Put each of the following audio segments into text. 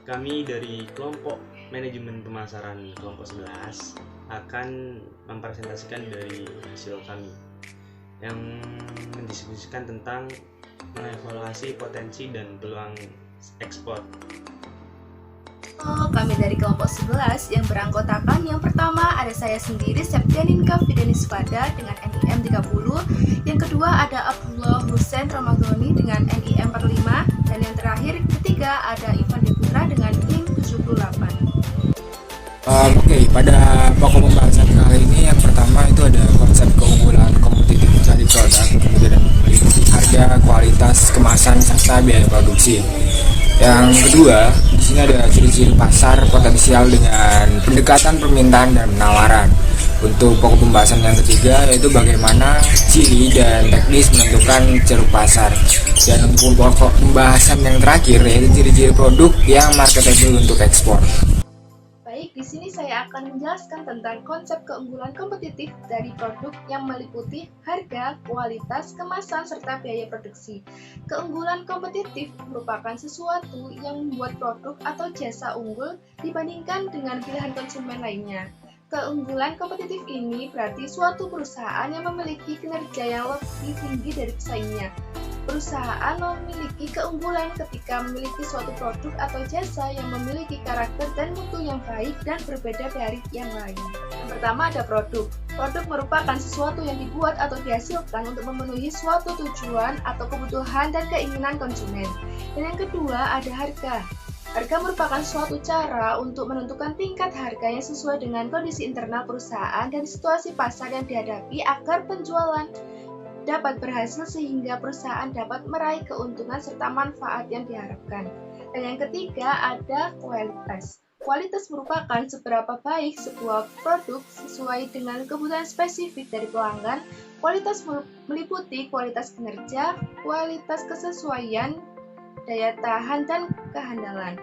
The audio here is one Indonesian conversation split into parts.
Kami dari kelompok manajemen pemasaran kelompok 11 akan mempresentasikan dari hasil kami yang mendiskusikan tentang mengevaluasi potensi dan peluang ekspor. Kami dari kelompok 11 yang beranggotakan yang pertama ada saya sendiri Septianinka Fidenispada dengan NIM 30, yang kedua ada Abdullah Hussein Ramadhani dengan NIM 45, dan yang terakhir ketiga ada Ivan Deputra dengan NIM 78. Pada pokok pembahasan kali ini yang pertama itu ada konsep keunggulan kompetitif dari produk, kemudian meliputi harga, kualitas, kemasan, serta biaya produksi. Yang kedua, di sini ada ciri-ciri pasar potensial dengan pendekatan permintaan dan penawaran. Untuk pokok pembahasan yang ketiga yaitu bagaimana ciri dan teknis menentukan ceruk pasar. Dan untuk pokok pembahasan yang terakhir yaitu ciri-ciri produk yang marketable untuk ekspor. Baik, di sini saya akan menjelaskan tentang konsep keunggulan kompetitif dari produk yang meliputi harga, kualitas, kemasan, serta biaya produksi. Keunggulan kompetitif merupakan sesuatu yang membuat produk atau jasa unggul dibandingkan dengan pilihan konsumen lainnya. Keunggulan kompetitif ini berarti suatu perusahaan yang memiliki kinerja yang lebih tinggi dari pesaingnya. Perusahaan memiliki keunggulan ketika memiliki suatu produk atau jasa yang memiliki karakter dan mutu yang baik dan berbeda dari yang lain. Yang pertama ada produk. Produk merupakan sesuatu yang dibuat atau dihasilkan untuk memenuhi suatu tujuan atau kebutuhan dan keinginan konsumen. Dan yang kedua ada harga. Harga merupakan suatu cara untuk menentukan tingkat harga yang sesuai dengan kondisi internal perusahaan dan situasi pasar yang dihadapi agar penjualan dapat berhasil sehingga perusahaan dapat meraih keuntungan serta manfaat yang diharapkan. Dan yang ketiga ada kualitas. Kualitas merupakan seberapa baik sebuah produk sesuai dengan kebutuhan spesifik dari pelanggan. Kualitas meliputi kualitas kinerja, kualitas kesesuaian, daya tahan, dan kehandalan.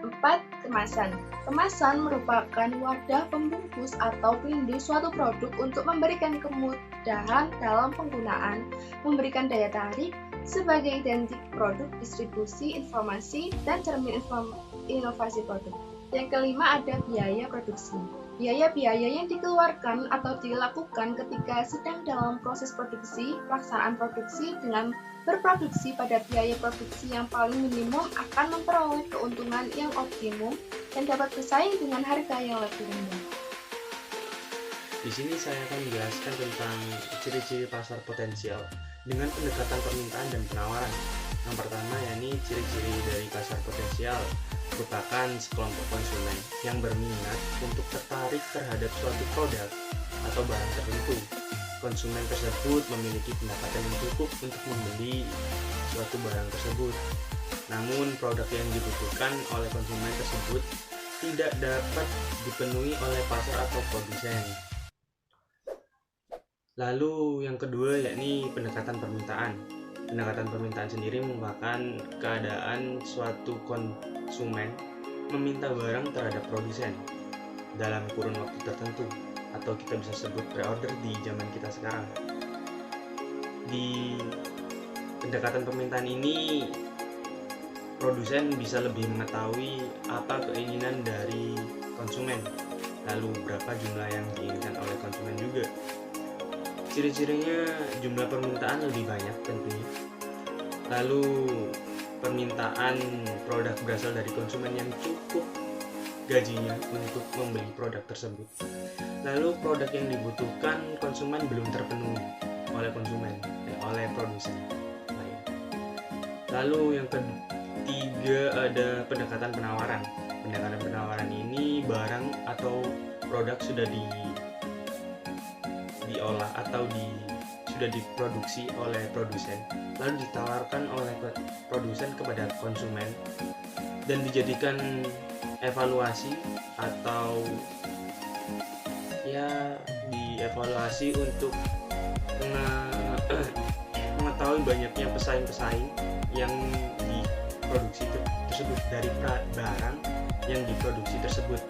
4. Kemasan. Kemasan merupakan wadah pembungkus atau pelindung suatu produk untuk memberikan kemudahan dalam penggunaan, memberikan daya tarik sebagai identik produk, distribusi, informasi, dan cermin inovasi produk. Yang kelima ada biaya produksi. Biaya-biaya yang dikeluarkan atau dilakukan ketika sedang dalam proses produksi, pelaksanaan produksi dengan berproduksi pada biaya produksi yang paling minimum akan memperoleh keuntungan yang optimum dan dapat bersaing dengan harga yang lebih rendah. Di sini saya akan menjelaskan tentang ciri-ciri pasar potensial dengan pendekatan permintaan dan penawaran. Yang pertama yakni ciri-ciri dari pasar potensial merupakan sekelompok konsumen yang berminat untuk tertarik terhadap suatu produk atau barang tertentu. Konsumen tersebut memiliki pendapatan yang cukup untuk membeli suatu barang tersebut. Namun produk yang dibutuhkan oleh konsumen tersebut tidak dapat dipenuhi oleh pasar atau produsen. Lalu yang kedua yakni pendekatan permintaan. Pendekatan permintaan sendiri merupakan keadaan suatu konsumen meminta barang terhadap produsen dalam kurun waktu tertentu, atau kita bisa sebut pre-order di zaman kita sekarang. Di pendekatan permintaan ini, produsen bisa lebih mengetahui apa keinginan dari konsumen, lalu berapa jumlah yang diinginkan oleh konsumen juga. Ciri-cirinya jumlah permintaan lebih banyak tentunya. Lalu permintaan produk berasal dari konsumen yang cukup gajinya untuk membeli produk tersebut. Lalu produk yang dibutuhkan konsumen belum terpenuhi oleh konsumen oleh produsen. Lalu yang ketiga ada pendekatan penawaran. Pendekatan penawaran ini barang atau produk sudah diolah atau sudah diproduksi oleh produsen, lalu ditawarkan oleh produsen kepada konsumen dan dijadikan evaluasi atau dievaluasi untuk mengetahui banyaknya pesaing-pesaing yang diproduksi tersebut dari barang yang diproduksi tersebut.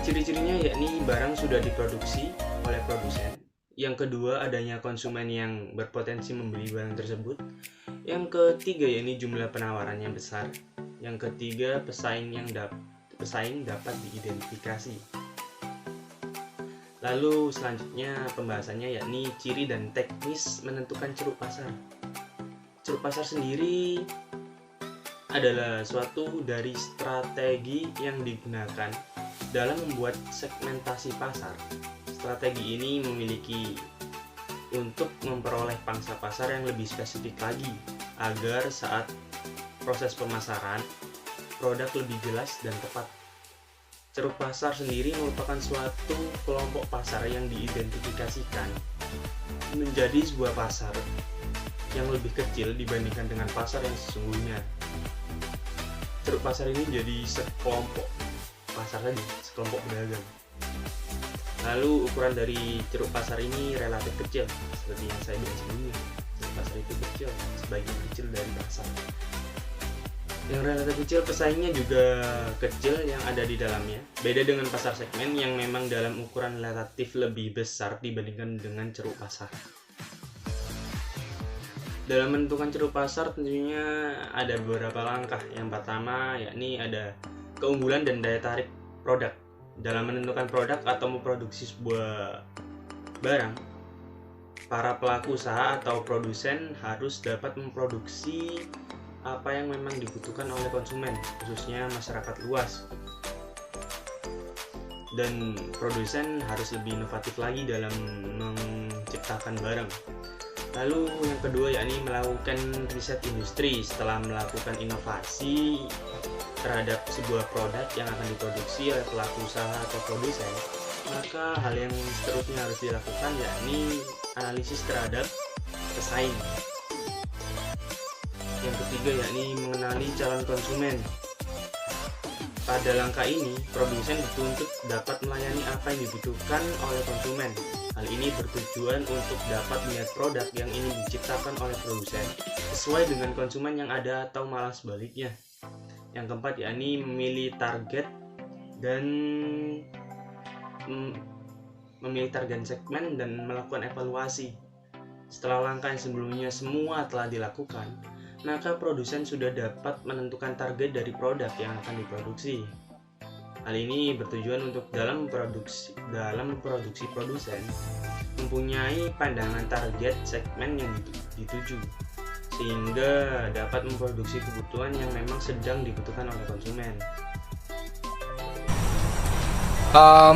Ciri-cirinya yakni barang sudah diproduksi oleh produsen. Yang kedua, adanya konsumen yang berpotensi membeli barang tersebut. Yang ketiga yakni jumlah penawarannya besar. Yang ketiga, pesaing dapat diidentifikasi. Lalu selanjutnya pembahasannya yakni ciri dan teknis menentukan ceruk pasar. Ceruk pasar sendiri adalah suatu dari strategi yang digunakan dalam membuat segmentasi pasar. Strategi ini memiliki untuk memperoleh pangsa pasar yang lebih spesifik lagi agar saat proses pemasaran produk lebih jelas dan tepat. Ceruk pasar sendiri merupakan suatu kelompok pasar yang diidentifikasikan menjadi sebuah pasar yang lebih kecil dibandingkan dengan pasar yang sesungguhnya. Ceruk pasar ini jadi sekelompok pasar saja, sekelompok pedagang. Lalu ukuran dari ceruk pasar ini relatif kecil, seperti yang saya bilang sebelumnya. Ceruk pasar itu kecil, sebagian kecil dari pasar. Yang relatif kecil, pesaingnya juga kecil yang ada di dalamnya. Beda dengan pasar segmen yang memang dalam ukuran relatif lebih besar dibandingkan dengan ceruk pasar. Dalam menentukan ceruk pasar tentunya ada beberapa langkah. Yang pertama yakni ada keunggulan dan daya tarik produk. Dalam menentukan produk atau memproduksi sebuah barang, para pelaku usaha atau produsen harus dapat memproduksi apa yang memang dibutuhkan oleh konsumen, khususnya masyarakat luas. Dan produsen harus lebih inovatif lagi dalam menciptakan barang. Lalu yang kedua yakni melakukan riset industri. Setelah melakukan inovasi terhadap sebuah produk yang akan diproduksi oleh pelaku usaha atau produsen, maka hal yang seterusnya harus dilakukan yakni analisis terhadap pesaing. Yang ketiga yakni mengenali calon konsumen. Pada langkah ini, produsen dituntut dapat melayani apa yang dibutuhkan oleh konsumen. Hal ini bertujuan untuk dapat melihat produk yang ingin diciptakan oleh produsen sesuai dengan konsumen yang ada atau malah sebaliknya. Yang keempat yakni memilih target dan memilih target segmen dan melakukan evaluasi. Setelah langkah yang sebelumnya semua telah dilakukan, maka produsen sudah dapat menentukan target dari produk yang akan diproduksi. Hal ini bertujuan untuk dalam produksi produsen mempunyai pandangan target segmen yang dituju, sehingga dapat memproduksi kebutuhan yang memang sedang dibutuhkan oleh konsumen.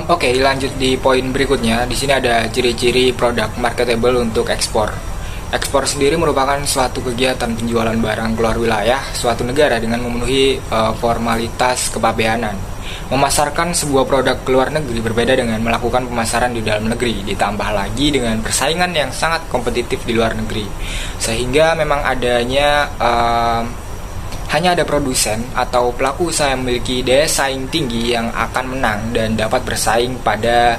Oke, lanjut di poin berikutnya. Di sini ada ciri-ciri produk marketable untuk ekspor. Ekspor sendiri merupakan suatu kegiatan penjualan barang keluar wilayah suatu negara dengan memenuhi formalitas kepabeanan. Memasarkan sebuah produk ke luar negeri berbeda dengan melakukan pemasaran di dalam negeri, ditambah lagi dengan persaingan yang sangat kompetitif di luar negeri. Sehingga memang hanya ada produsen atau pelaku usaha yang memiliki daya saing tinggi yang akan menang dan dapat bersaing pada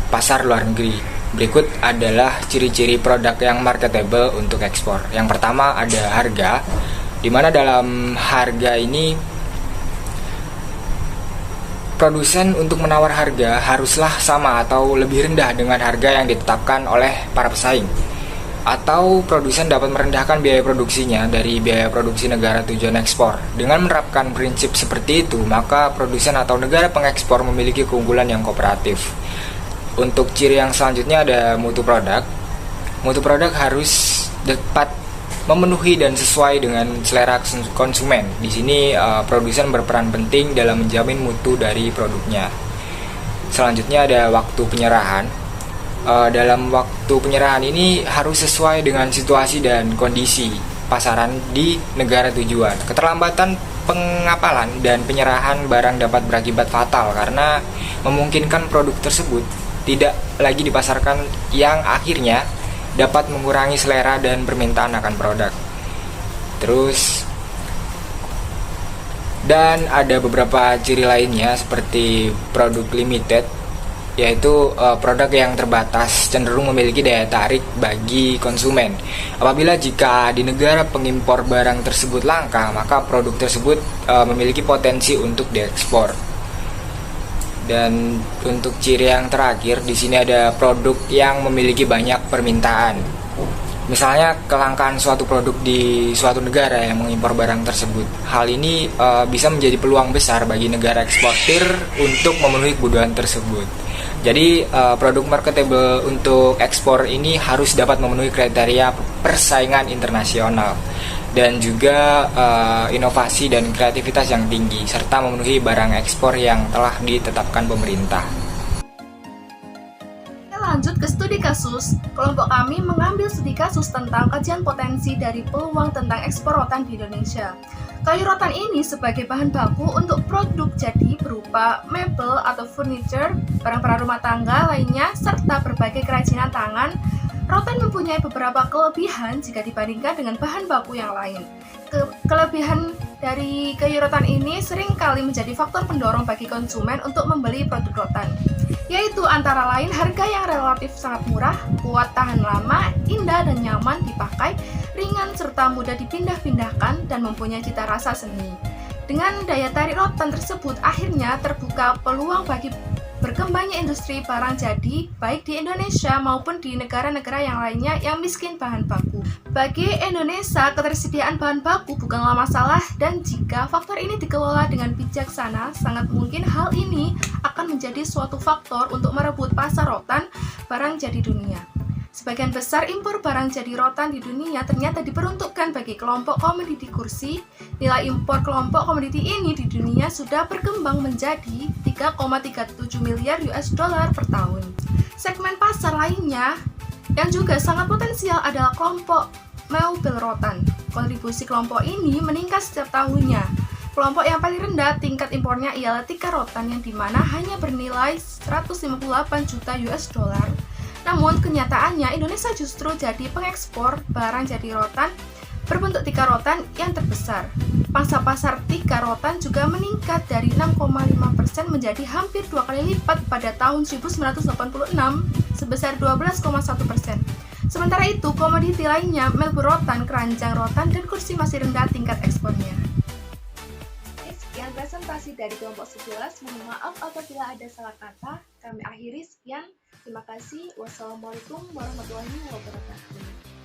pasar luar negeri. Berikut adalah ciri-ciri produk yang marketable untuk ekspor. Yang pertama ada harga, di mana dalam harga ini produsen untuk menawar harga haruslah sama atau lebih rendah dengan harga yang ditetapkan oleh para pesaing. Atau produsen dapat merendahkan biaya produksinya dari biaya produksi negara tujuan ekspor. Dengan menerapkan prinsip seperti itu, maka produsen atau negara pengekspor memiliki keunggulan yang kooperatif. Untuk ciri yang selanjutnya ada mutu produk. Mutu produk harus dapat memenuhi dan sesuai dengan selera konsumen. Di sini produsen berperan penting dalam menjamin mutu dari produknya. Selanjutnya ada waktu penyerahan. Dalam waktu penyerahan ini harus sesuai dengan situasi dan kondisi pasaran di negara tujuan. Keterlambatan pengapalan dan penyerahan barang dapat berakibat fatal karena memungkinkan produk tersebut tidak lagi dipasarkan, yang akhirnya dapat mengurangi selera dan permintaan akan produk. Dan ada beberapa ciri lainnya seperti produk limited, yaitu produk yang terbatas cenderung memiliki daya tarik bagi konsumen. Apabila jika di negara pengimpor barang tersebut langka, maka produk tersebut memiliki potensi untuk diekspor. Dan untuk ciri yang terakhir, di sini ada produk yang memiliki banyak permintaan. Misalnya kelangkaan suatu produk di suatu negara yang mengimpor barang tersebut. Hal ini bisa menjadi peluang besar bagi negara eksportir untuk memenuhi kebutuhan tersebut. Jadi produk marketable untuk ekspor ini harus dapat memenuhi kriteria persaingan internasional dan juga inovasi dan kreativitas yang tinggi serta memenuhi barang ekspor yang telah ditetapkan pemerintah. Lanjut ke studi kasus, kelompok kami mengambil studi kasus tentang kajian potensi dari peluang tentang ekspor rotan di Indonesia. Kayu rotan ini sebagai bahan baku untuk produk jadi berupa mebel atau furniture, barang-barang rumah tangga lainnya, serta berbagai kerajinan tangan. Rotan mempunyai beberapa kelebihan jika dibandingkan dengan bahan baku yang lain. Kelebihan dari kayu rotan ini seringkali menjadi faktor pendorong bagi konsumen untuk membeli produk rotan, yaitu antara lain harga yang relatif sangat murah, kuat tahan lama, indah dan nyaman dipakai, ringan serta mudah dipindah-pindahkan, dan mempunyai cita rasa seni. Dengan daya tarik rotan tersebut, akhirnya terbuka peluang bagi berkembangnya industri barang jadi baik di Indonesia maupun di negara-negara yang lainnya yang miskin bahan baku. Bagi Indonesia, ketersediaan bahan baku bukanlah masalah, dan jika faktor ini dikelola dengan bijaksana, sangat mungkin hal ini akan menjadi suatu faktor untuk merebut pasar rotan barang jadi dunia. Sebagian besar impor barang jadi rotan di dunia ternyata diperuntukkan bagi kelompok komoditi kursi. Nilai impor kelompok komoditi ini di dunia sudah berkembang menjadi 3,37 miliar US dollar per tahun. Segmen pasar lainnya yang juga sangat potensial adalah kelompok mebel rotan. Kontribusi kelompok ini meningkat setiap tahunnya. Kelompok yang paling rendah tingkat impornya ialah tikar rotan yang dimana hanya bernilai 158 juta US dollar. Namun kenyataannya Indonesia justru jadi pengekspor barang jadi rotan berbentuk tikar rotan yang terbesar. Pangsa pasar tikar rotan juga meningkat dari 6,5% menjadi hampir 2 kali lipat pada tahun 1986 sebesar 12,1%. Sementara itu komoditi lainnya mebel rotan, keranjang rotan, dan kursi masih rendah tingkat ekspornya. Sekian presentasi dari kelompok 11. Mohon maaf apabila ada salah kata. Kami akhiri sekian. Terima kasih. Wassalamualaikum warahmatullahi wabarakatuh.